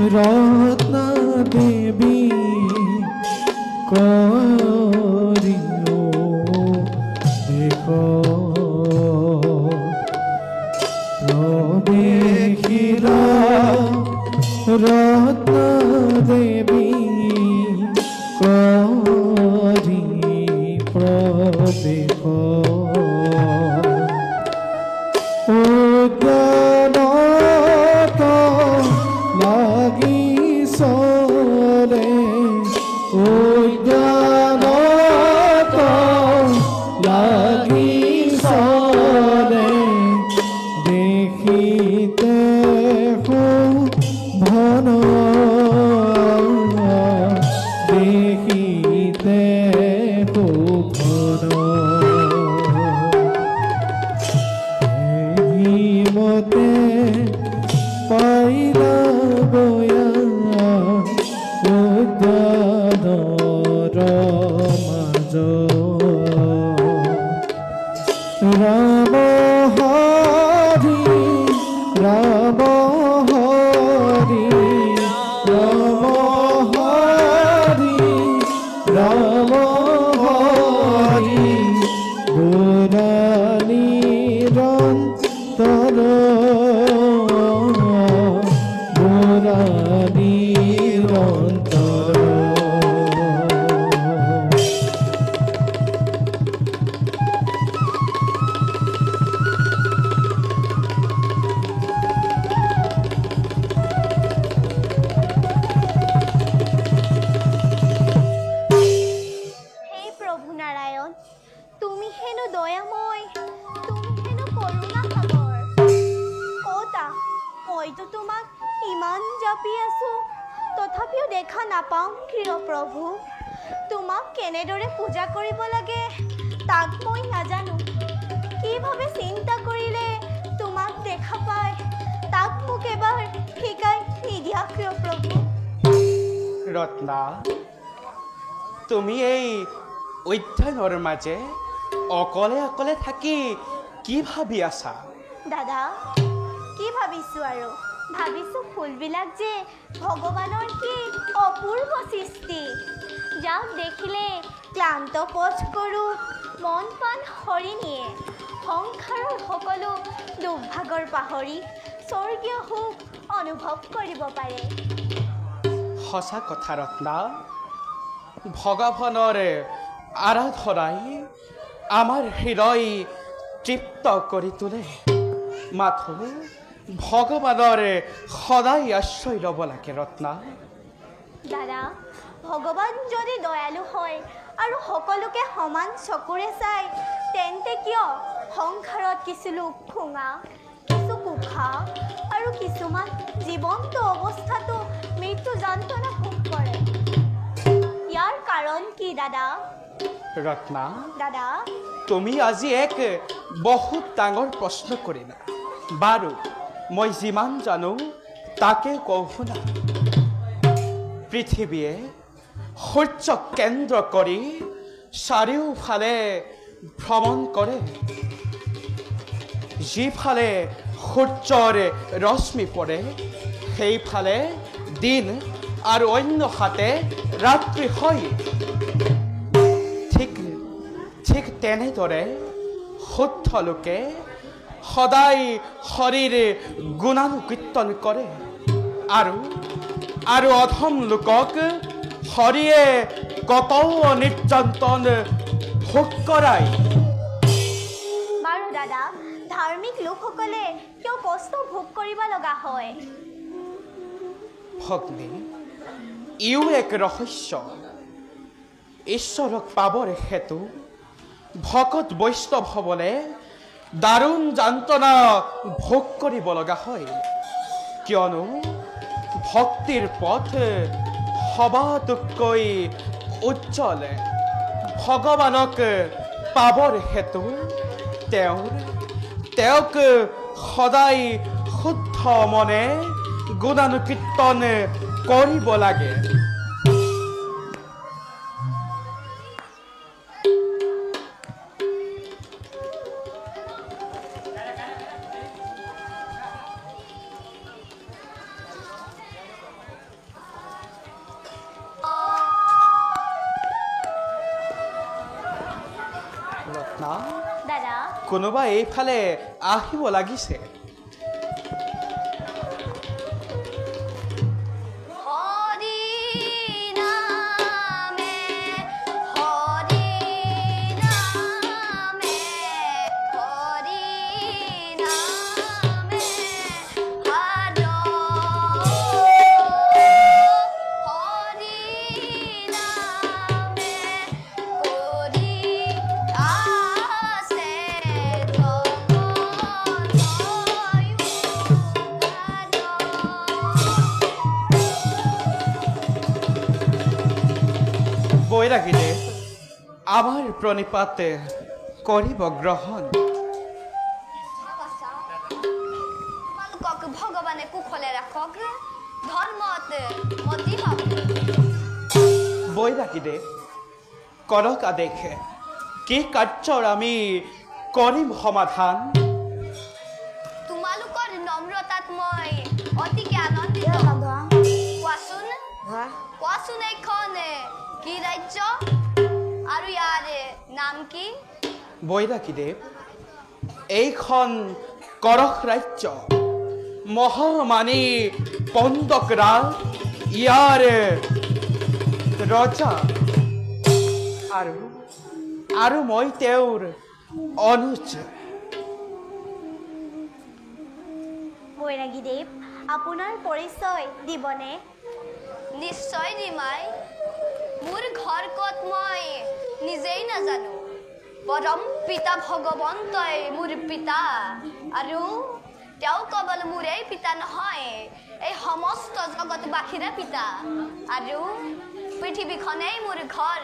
रत्न देवी करियो देखो प्रवेशिला रत्न देवी करि प्रवेश তথাপিও দেখা নাপাওঁ প্ৰিয় প্ৰভু তোমাক কেনেদৰে পূজা কৰিব লাগে তাক মই নাজানো কিভাৱে চিন্তা কৰিলে তোমাক দেখা পায় তাক মোক এবাৰ শিকাই নিদিয়া প্ৰিয় প্ৰভু ৰত্না তুমি এই অধ্যয়নৰ মাজে অকলে অকলে থাকি কি ভাবি আছা দাদা কি ভাবিছো আৰু ভাবিছো ফুলবিলাক যে ভগৱানৰ কি অপূৰ্ব সৃষ্টি যাক দেখিলে ক্লান্ত পথ কৰোঁ মন প্ৰাণ হৰি নিয়ে সংসাৰৰ সকলো দুৰ্ভাগৰ পাহৰি স্বৰ্গীয় সুখ অনুভৱ কৰিব পাৰে সঁচা কথা ৰত্না ভগৱানৰ আৰাধনাই আমাৰ হৃদয় তৃপ্ত কৰি তোলে মাথো ভগৱানৰ সদায় আশ্ৰয় ল'ব লাগে ৰত্না দাদা ভগৱান যদি দয়ালু হয় আৰু সকলোকে সমান চকুৰে চায় তেন্তে কিয় সংসাৰত কিছু লোক খুঙা কিছু কুখা আৰু কিছুমান জীৱন্ত অৱস্থাতো মৃত্যু যন্ত্ৰণা ভোগ কৰে ইয়াৰ কাৰণ কি দাদা ৰত্না দাদা তুমি আজি এক বহুত ডাঙৰ প্ৰশ্ন কৰিলা বাৰু মই যিমান জানো তাকে কওঁ শুনা পৃথিৱীয়ে সূৰ্যক কেন্দ্ৰ কৰি চাৰিওফালে ভ্ৰমণ কৰে যিফালে সূৰ্যৰ ৰশ্মি পৰে সেইফালে দিন আৰু অন্য হাতে ৰাত্ৰি হয় ঠিক তেনেদৰে শুদ্ধ লোকে সদায় শৰীৰ গুণানুকীৰ্তন কৰে আৰু অধম লোকক শৰীৰে কত নিৰ্যাতন ভোগ কৰায় বাৰু দাদা ধাৰ্মিক লোকসকলে কিয় কষ্ট ভোগ কৰিব লগা হয় ভগ্নী ইও এক ৰহস্য ঈশ্বৰক পাবৰ হেতু ভকত বৈষ্ণৱ হ'বলে দাৰুণ যন্ত্ৰণা ভোগ কৰিব লগা হয় কিয়নো ভক্তিৰ পথ সবাতোকৈ উজ্জ্বল ভগৱানক পাবৰ হেতু তেওঁক সদায় শুদ্ধ মনে গুণানুকীৰ্তন কৰিব লাগে ৰত্না দাদা কোনোবা এইফালে আহিব লাগিছে বৈৰাগীৰে আমাৰ প্ৰণিপাত কৰিব গ্ৰহণ তোমালোকক ভগৱানে কুশলে ৰাখক ধৰ্মত মতি হওক বৈৰাগীৰে কৰক আদেশ কি কাৰ্যৰ আমি কৰিম সমাধান তোমালোকৰ নম্ৰতাত মই অতিকে আনন্দিত কোৱাচোন এইখন কি ৰাজ্য আৰু ইয়াৰ নাম কি বৈৰাগীদেৱ এইখন কৰক ৰাজ্য মহামানী পন্দক ৰাজ ইয়াৰ ৰজা আৰু মই তেওঁৰ অনুজ বৈৰাগীদেৱ আপোনাৰ পৰিচয় দিবনে নিশ্চয় দিমাই মোৰ ঘৰ ক'ত মই নিজেই নাজানো পৰম পিতা ভগৱন্তই মোৰ পিতা আৰু তেওঁ কেৱল মোৰেই পিতা নহয় এই সমস্ত জগতবাসীৰে পিতা আৰু পৃথিৱীখনেই মোৰ ঘৰ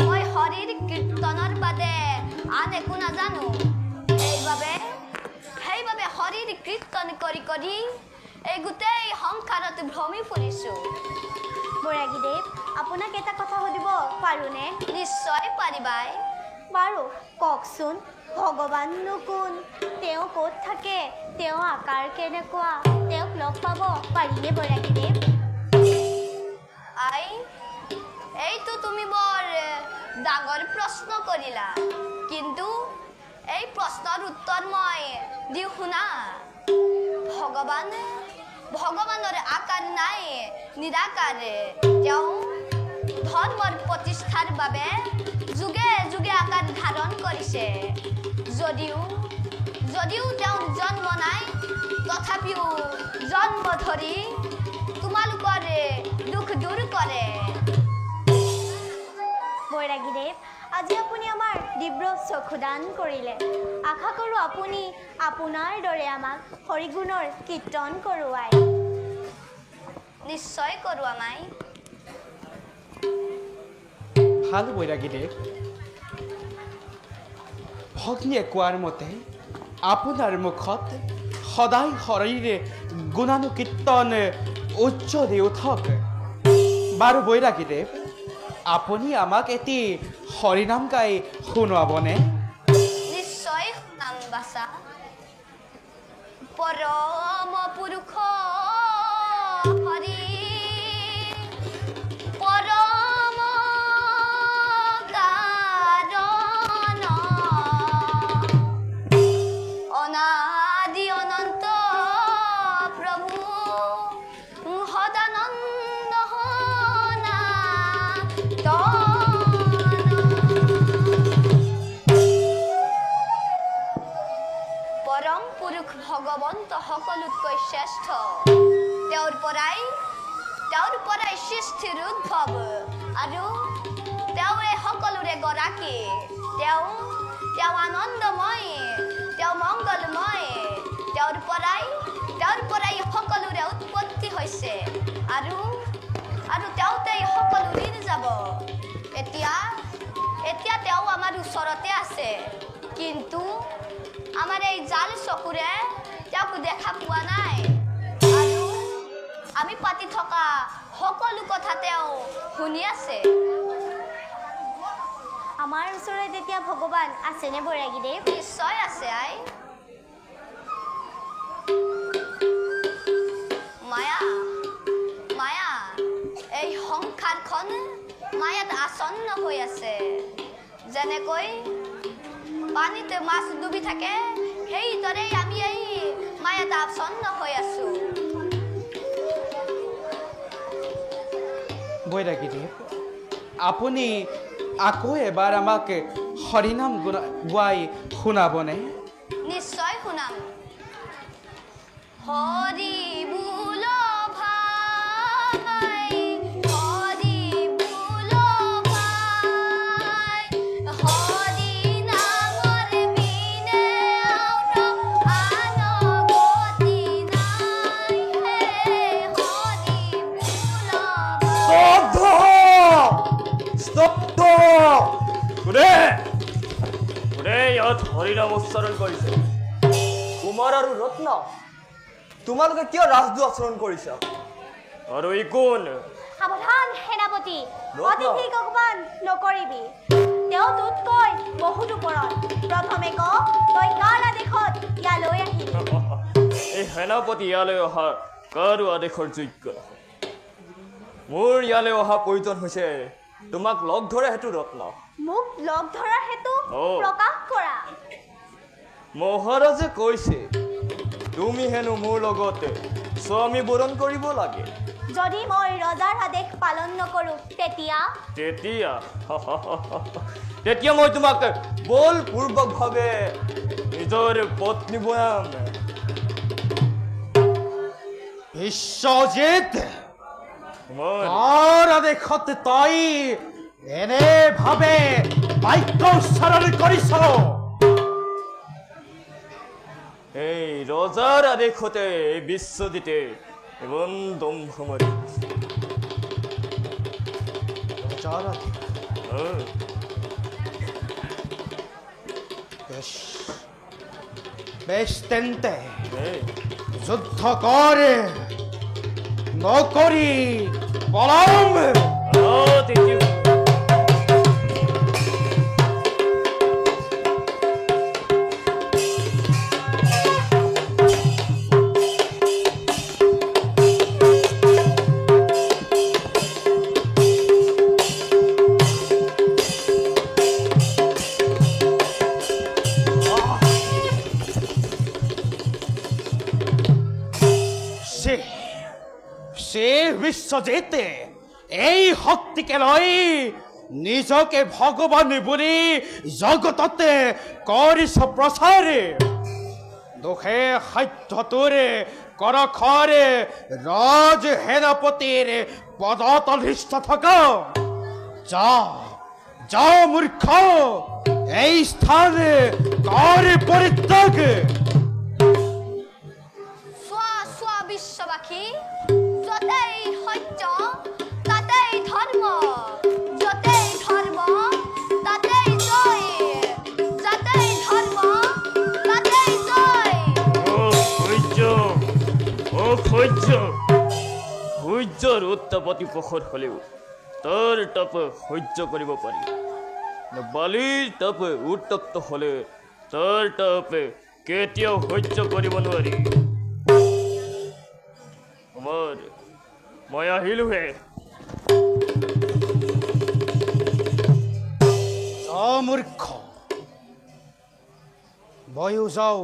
মই হৰিৰ কীৰ্তনৰ বাদে আন একো নাজানো সেইবাবে হৰিৰ কীৰ্তন কৰি এই গোটেই সংসাৰত ভ্ৰমি ফুৰিছোঁ বৈৰাগীদেৱ আপোনাক এটা কথা সুধিব পাৰোঁনে নিশ্চয় পাৰিবাই বাৰু কওকচোন ভগৱাননো কোন তেওঁ ক'ত থাকে তেওঁ আকাৰ কেনেকুৱা তেওঁক লগ পাব পাৰিনে বৈৰাগীদেৱ আই এইটো তুমি বৰ ডাঙৰ প্ৰশ্ন কৰিলা কিন্তু এই প্ৰশ্নৰ উত্তৰ মই দিওঁ শুনা ভগৱানৰ আকাৰ নাই নিৰাকাৰ তেওঁ ধৰ্মৰ প্ৰতিষ্ঠাৰ বাবে যুগে যুগে আকাৰ ধাৰণ কৰিছে যদিও তেওঁৰ জন্ম নাই তথাপিও জন্ম ধৰি তোমালোকৰ দুখ দূৰ কৰে বৈৰাগীদেৱ আজি আপুনি আমাৰ দিব্য চক্ষুদান কৰিলে আশা কৰোঁ আপুনি আপোনাৰ দৰে আমাক হৰিগুণৰ কীৰ্তন কৰোৱাই নিশ্চয় কৰোৱামাই ভাল বৈৰাগীদেৱ ভগ্নীয়ে কোৱাৰ মতে আপোনাৰ মুখত সদায় শৰীৰে গুণানুকীৰ্তন উজ্জ্বলি উঠক বাৰু বৈৰাগীদেৱ আপুনি আমাক এটি হৰিনাম গাই শুনোৱাবনে নিশ্চয় শুনাম বাছা পৰম পুৰুষ হৰি পৰম কাৰণ অনাদি অনন্ত প্ৰভু সদানন্দ পৰম পুৰুষ ভগৱন্ত সকলোতকৈ শ্ৰেষ্ঠ তেওঁৰ পৰাই সৃষ্টিৰ উদ্ভৱ আৰু তেওঁৰে সকলোৰে গৰাকী তেওঁ আনন্দময় তেওঁ মংগলময় তেওঁৰ পৰাই সকলোৰে উৎপত্তি হৈছে আৰু তেওঁতেই সকলো লীন যাব এতিয়া তেওঁ আমাৰ ওচৰতে আছে কিন্তু আমাৰ এই জাল চকুৰে তেওঁক দেখা পোৱা নাই আৰু আমি পাতি থকা সকলো কথা তেওঁ শুনি আছে আমাৰ ওচৰত এতিয়া ভগৱান আছেনে বৈৰাগীদেৱ নিশ্চয় আছে আই মায়া এই সংসাৰখন মায়াত আসন্ন হৈ আছে যেনেকৈ পানীতে মাছ ডুবি থাকে সেইদৰে আমি এই মায়াত আসন্ন হৈ আছো বৈৰাগীদেৱ আপুনি আকৌ এবাৰ আমাক হৰিনাম গোৱাই শুনাবনে নিশ্চয় শুনাম হৰি বোল ভাই হৰি বোল ভাই হৰি নামৰ বিনে আন গতি নাই হে হৰি বোল কোনে ইয়াত হৰিনাম উচ্চাৰণ কৰিছে কুমাৰ আৰু ৰত্ন তোমালোকে কিয় ৰাজদূত আচৰণ কৰিছা আৰু ই কোন সাৱধান সেনাপতি ৰত্ন। অতিথিক অপমান নকৰিবি তেওঁ তোতকৈ বহুত ওপৰত প্ৰথমে ক তই কাৰ আদেশত ইয়ালৈ আহিলি এই সেনাপতি ইয়ালৈ অহা কাৰো আদেশৰ যোগ্য নহয় মোৰ ইয়ালৈ অহা প্ৰয়োজন হৈছে তোমাক লগ ধৰে হেতু ৰত্ন মোক লগ ধৰাৰ হেতু অ। প্ৰকাশ কৰা মহাৰাজে কৈছে তুমি হেনো মোৰ লগতে স্বামী বৰণ কৰিব লাগে যদি মই ৰজাৰ আদেশ পালন নকৰোঁ তেতিয়া মই তোমাক বলপূৰ্বকভাৱে নিজৰ পত্নী বনাম বিশ্বজিৎ মই কাৰ আদেশত তই এনেভাৱে বাক্য উচ্চাৰণ কৰিছ এই ৰজাৰ আদেশতে এই বিশ্বজিতে এবং দম্ভমাৰি বেশ তেন্তে যুদ্ধ কৰে নকৰি পলাম বিশ্বজিতে এই শক্তিকে লৈ নিজকে ভগৱান বুলি জগততে কৰিছ প্ৰচাৰ দুখে সাধ্যটোৰে কৰখৰে ৰাজ সেনাপতিৰ পদত অধিষ্ঠ থকা যা মূৰ্খ এই স্থান কৰ পৰিত্যাগ চোৱা বিশ্ববাসী যতেই সত্য তাতেই ধৰ্ম যতেই ধৰ্ম তাতেই জয় যতেই ধৰ্ম তাতেই জয় সূৰ্যৰ উত্তাপতি প্ৰখৰ হলেও তাৰ তাপ সহ্য কৰিব পাৰি বালিৰ তাপ উত্তপ্ত হলে তাৰ তাপ কেতিয়াও সহ্য কৰিব নোৱাৰি। মই আহিলোহে। মূৰ্খ, ময়ো যাওঁ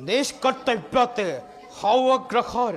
নিজ কৰ্তব্যতে সৌ অগ্ৰসৰ।